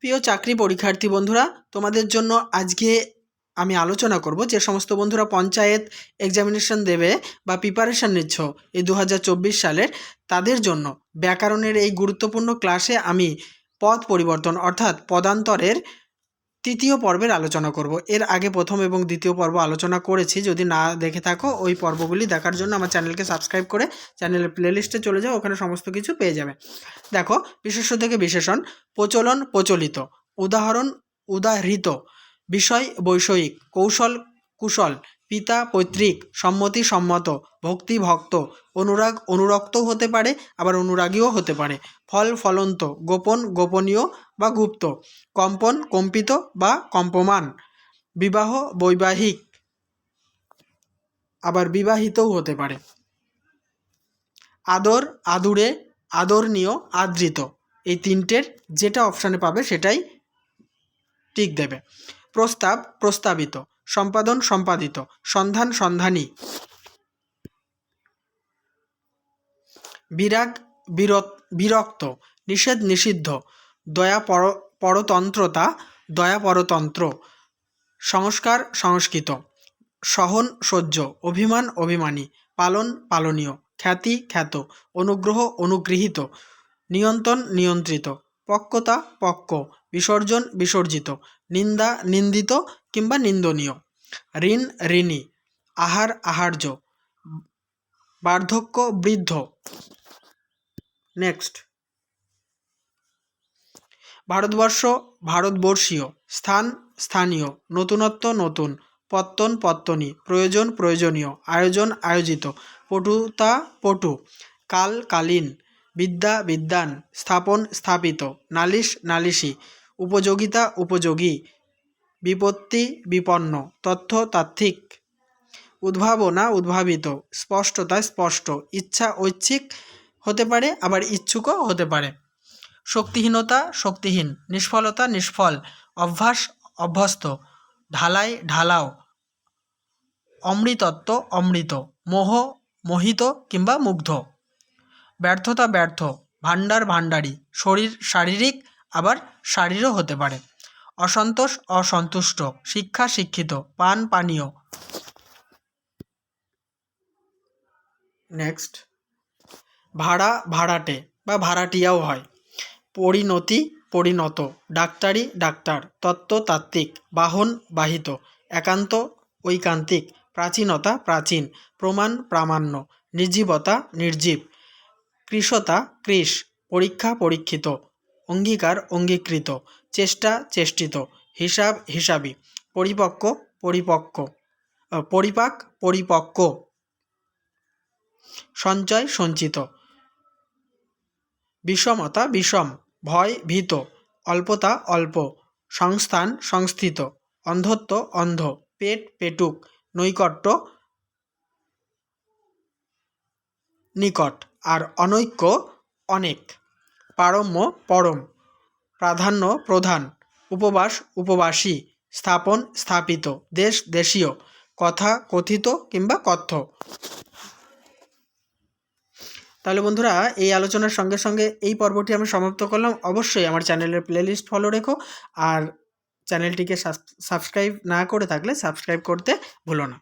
প্রিয় চাকরি পরীক্ষার্থী বন্ধুরা, তোমাদের জন্য আজকে আমি আলোচনা করব যে সমস্ত বন্ধুরা পঞ্চায়েত এক্সামিনেশন দেবে বা প্রিপারেশান নিচ্ছ এই 2024 সালের, তাদের জন্য ব্যাকরণের এই গুরুত্বপূর্ণ ক্লাসে আমি পদ পরিবর্তন অর্থাৎ পদান্তরের তৃতীয় পর্বের আলোচনা করব। এর আগে প্রথম এবং দ্বিতীয় পর্ব আলোচনা করেছি, যদি না দেখে থাকো ওই পর্বগুলি দেখার জন্য আমার চ্যানেলকে সাবস্ক্রাইব করে চ্যানেলের প্লেলিস্টে চলে যাও, ওখানে সমস্ত কিছু পেয়ে যাবে। দেখো, বিশেষ্য থেকে বিশেষণ, প্রচলন প্রচলিত, উদাহরণ উদাহৃত, বিষয় বৈষয়িক, কৌশল কুশল, পিতা পৈতৃক, সম্মতি সম্মত, ভক্তি ভক্ত, অনুরাগ অনুরক্তও হতে পারে, আবার অনুরাগীও হতে পারে, ফল ফলন্ত, গোপন গোপনীয় বা গুপ্ত, কম্পন কম্পিত বা কম্পমান, বিবাহ বৈবাহিক, আবার বিবাহিতও হতে পারে, আদর আদুরে, আদরণীয় আদৃত। এই তিনটের যেটা অপশানে পাবে সেটাই টিক দেবে। প্রস্তাব প্রস্তাবিত, সম্পাদন সম্পাদিত, সন্ধান সন্ধানী, বিরাগ বিরক্ত, নিষেধ নিষিদ্ধ, দয়া পরতন্ত্রতা, দয়া পরতন্ত্র, সংস্কার সংস্কৃত, সহন সহ্য, অভিমান অভিমানী, পালন পালনীয়, খ্যাতি খ্যাত, অনুগ্রহ অনুগৃহীত, নিয়ন্ত্রণ নিয়ন্ত্রিত, পক্কতা পক্ক, বিসর্জন বিসর্জিত, নিন্দা নিন্দিত কিংবা নিন্দনীয়, ঋণ ঋণী, আহার আহার্য, বার্ধক্য বৃদ্ধ। নেক্সট, ভারতবর্ষ ভারতবর্ষীয়, স্থান স্থানীয়, নতুনত্ব নতুন, পত্তন পত্তনী, প্রয়োজন প্রয়োজনীয়, আয়োজন আয়োজিত, পটুতা পটু, কাল কালীন, বিদ্যা বিদ্বান, স্থাপন স্থাপিত, নালিশ নালিশি, উপযোগিতা উপযোগী, বিপত্তি বিপন্ন, তথ্য তাত্ত্বিক, উদ্ভাবনা উদ্ভাবিত, স্পষ্টতা স্পষ্ট, ইচ্ছা ঐচ্ছিক হতে পারে, আবার ইচ্ছুকও হতে পারে, শক্তিহীনতা শক্তিহীন, নিষ্ফলতা নিষ্ফল, অভ্যাস অভ্যস্ত, ঢালাই ঢালাও, অমৃতত্ব অমৃত, মোহ মোহিত কিংবা মুগ্ধ, ব্যর্থতা ব্যর্থ, ভাণ্ডার ভাণ্ডারী, শরীর শারীরিক, আবার শারীরও হতে পারে, অসন্তোষ অসন্তুষ্ট, শিক্ষা শিক্ষিত, পান পানীয়। নেক্সট, ভাড়া ভাড়াটে বা ভাড়াটিয়াও হয়, পরিণতি পরিণত, ডাক্তারি ডাক্তার, তত্ত্বতাত্ত্বিক, বাহন বাহিত, একান্ত ঐকান্তিক, প্রাচীনতা প্রাচীন, প্রমাণ প্রামাণ্য, নির্জীবতা নির্জীব, কৃশতা কৃশ, পরীক্ষা পরীক্ষিত, অঙ্গীকার অঙ্গীকৃত, চেষ্টা চেষ্টিত, হিসাব হিসাবি, পরিপক্ক পরিপক্ক, পরিপাক পরিপক্ক, সঞ্চয় সঞ্চিত, বিষমতা বিষম, ভয় ভীত, অল্পতা অল্প, সংস্থান সংস্থিত, অন্ধত্ব অন্ধ, পেট পেটুক, নৈকট্য নিকট, আর অনৈক্য অনেক, পারম্য পরম, প্রাধান্য প্রধান, উপবাস উপবাসী, স্থাপন স্থাপিত, দেশ দেশীয়, কথা কথিত কিংবা কথ্য। তাহলে বন্ধুরা, এই আলোচনার সঙ্গে সঙ্গে এই পর্বটি আমি সমাপ্ত করলাম। অবশ্যই আমার চ্যানেলের প্লেলিস্ট ফলো রেখো, আর চ্যানেলটিকে সাবস্ক্রাইব না করে থাকলে সাবস্ক্রাইব করতে ভুলো না।